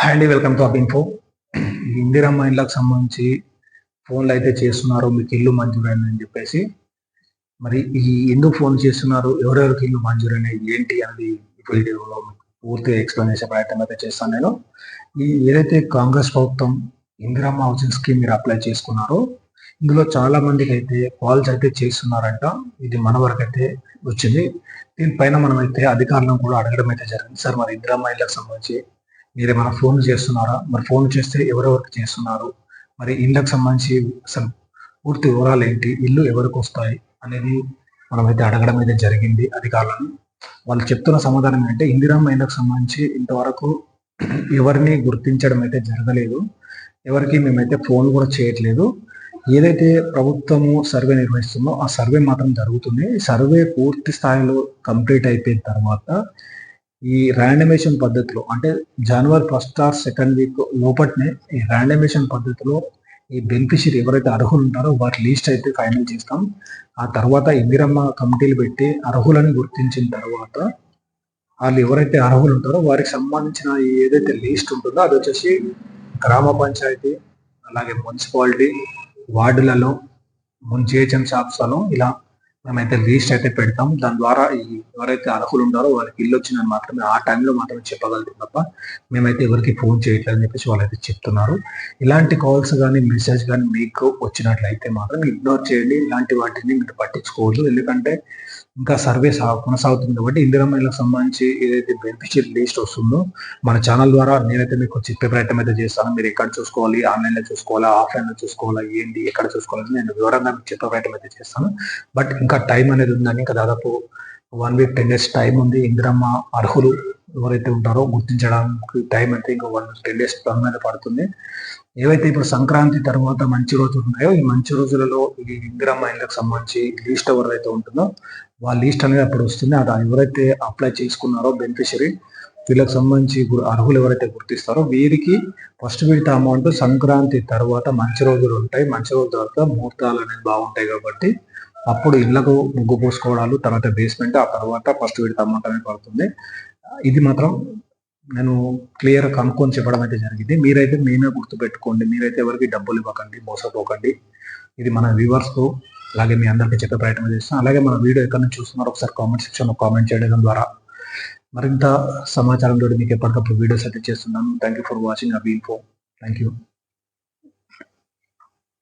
Hi అండి, welcome to అబిన్ఫో. Indiramma ఇళ్ళకి సంబంధించి ఫోన్లు అయితే చేస్తున్నారు, మీకు ఇల్లు మంజూరైందని చెప్పేసి. మరి ఈ ఎందుకు ఫోన్ చేస్తున్నారు, ఎవరెవరికి ఇల్లు మంజూరైనాయి, ఏంటి అనేది వీడియోలో పూర్తిగా ఎక్స్ప్లెయిన్ చేసే ప్రయత్నం అయితే చేస్తాను నేను. ఏదైతే కాంగ్రెస్ ప్రభుత్వం ఇందిరమ్మ హౌసింగ్ స్కీమ్ మీరు అప్లై చేసుకున్నారో, ఇందులో చాలా మందికి అయితే కాల్స్ అయితే చేస్తున్నారంట. ఇది మన వరకు అయితే వచ్చింది. దీనిపైన మనం అయితే అధికారులను కూడా అడగడం అయితే జరిగింది. సార్, మరి ఇందిరమ్మ ఇళ్ళకి సంబంధించి మీరేమైనా ఫోన్ చేస్తున్నారా, మరి ఫోన్ చేస్తే ఎవరెవరికి చేస్తున్నారు, మరి ఇళ్ళకి సంబంధించి అసలు పూర్తి వివరాలు ఏంటి, ఇల్లు ఎవరికి వస్తాయి అనేది మనమైతే అడగడం అయితే జరిగింది అధికారులను. వాళ్ళు చెప్తున్న సమాధానం ఏంటంటే, ఇందిరమ్మ ఇళ్ళకి సంబంధించి ఇంతవరకు ఎవరిని గుర్తించడం అయితే జరగలేదు, ఎవరికి మేమైతే ఫోన్ కూడా చేయట్లేదు. ఏదైతే ప్రభుత్వము సర్వే నిర్వహిస్తుందో ఆ సర్వే మాత్రం జరుగుతుంది. సర్వే పూర్తి స్థాయిలో కంప్లీట్ అయిపోయిన తర్వాత ఈ ర్యాండమేషన్ పద్ధతిలో, అంటే జనవరి 1st or 2nd వీక్ లోపట్నే ఈ ర్యాండమేషన్ పద్ధతిలో ఈ బెనిఫిషియరీ ఎవరైతే అర్హులు ఉంటారో వారి లిస్ట్ అయితే ఫైనల్ చేస్తాం. ఆ తర్వాత ఇందిరమ్మ కమిటీలు పెట్టి అర్హులను గుర్తించిన తర్వాత వాళ్ళు ఎవరైతే అర్హులు ఉంటారో వారికి సంబంధించిన ఏదైతే లిస్ట్ ఉంటుందో అది వచ్చేసి గ్రామ పంచాయతీ, అలాగే మున్సిపాలిటీ, వార్డులలో, జిహెచ్ఎం షాప్స్లలో ఇలా మేమైతే లిస్ట్ అయితే పెడతాం. దాని ద్వారా ఎవరైతే అర్హులు ఉంటారో వారికి ఇల్లు వచ్చిందని మాత్రమే ఆ టైంలో మాత్రమే చెప్పగలుగుతాం తప్ప మేమైతే ఎవరికి ఫోన్ చేయట్లేదని చెప్పేసి వాళ్ళైతే చెప్తున్నారు. ఇలాంటి కాల్స్ కానీ మెసేజ్ కానీ మీకు వచ్చినట్లయితే మాత్రం ఇగ్నోర్ చేయండి. ఇలాంటి వాటిని మీరు పట్టించుకోవద్దు. ఎందుకంటే ఇంకా సర్వే కొనసాగుతుంది కాబట్టి ఇందిరమ్మ ఇళ్ళకి సంబంధించి ఏదైతే బెనిఫిషియరీ లిస్ట్ వస్తుందో మన ఛానల్ ద్వారా నేనైతే మీకు చెప్పే ప్రయత్నం అయితే చేస్తాను. మీరు ఎక్కడ చూసుకోవాలి, ఆన్లైన్లో చూసుకోవాలా, ఆఫ్లైన్లో చూసుకోవాలా, ఏంటి ఎక్కడ చూసుకోవాలని నేను వివరంగా మీకు చెప్పే ప్రయత్నం అయితే చేస్తాను. బట్ ఇంకా టైం అనేది ఉందని, ఇంకా దాదాపు 1 week 10 days టైం ఉంది. ఇందిరమ్మ అర్హులు ఎవరైతే ఉంటారో గుర్తించడానికి టైం అయితే ఇంకా 1 week 10 days మీద పడుతుంది. ఏవైతే ఇప్పుడు సంక్రాంతి తర్వాత మంచి రోజులు ఉన్నాయో ఈ మంచి రోజులలో ఈ ఇందిరమ్మ ఇళ్ళకి సంబంధించి లిస్ట్ ఎవరైతే ఉంటుందో వాళ్ళ లిస్ట్ అనేది అప్పుడు వస్తుంది. అది ఎవరైతే అప్లై చేసుకున్నారో బెనిఫిషరీ వీళ్ళకి సంబంధించి అర్హులు ఎవరైతే గుర్తిస్తారో వీరికి ఫస్ట్ విడత అమౌంట్ సంక్రాంతి తర్వాత మంచి రోజులు ఉంటాయి. మంచి రోజుల తర్వాత ముహూర్తాలు అనేది బాగుంటాయి కాబట్టి అప్పుడు ఇళ్లకు ముగ్గు పోసుకోవడాలు, తర్వాత బేస్మెంట్, ఆ తర్వాత ఫస్ట్ విడత అమౌంట్ అనేది పడుతుంది. ఇది మాత్రం నేను క్లియర్ కనుక్కొని చెప్పడం అయితే జరిగింది. మీరైతే మేమే గుర్తుపెట్టుకోండి. మీరైతే ఎవరికి డబ్బులు ఇవ్వకండి, మోసపోకండి. ఇది మన వ్యూవర్స్కు అలాగే మీ అందరికీ చెప్పే ప్రయత్నం చేస్తాను. అలాగే మన వీడియో ఎక్కడ నుంచి చూస్తున్నారో ఒకసారి కామెంట్ సెక్షన్లో కామెంట్ చేయడం ద్వారా మరింత సమాచారంతో మీకు ఎప్పటికప్పుడు వీడియోస్ అయితే చేస్తున్నాను. థ్యాంక్ యూ ఫర్ వాచింగ్ అబిన్ఫో. Thank you.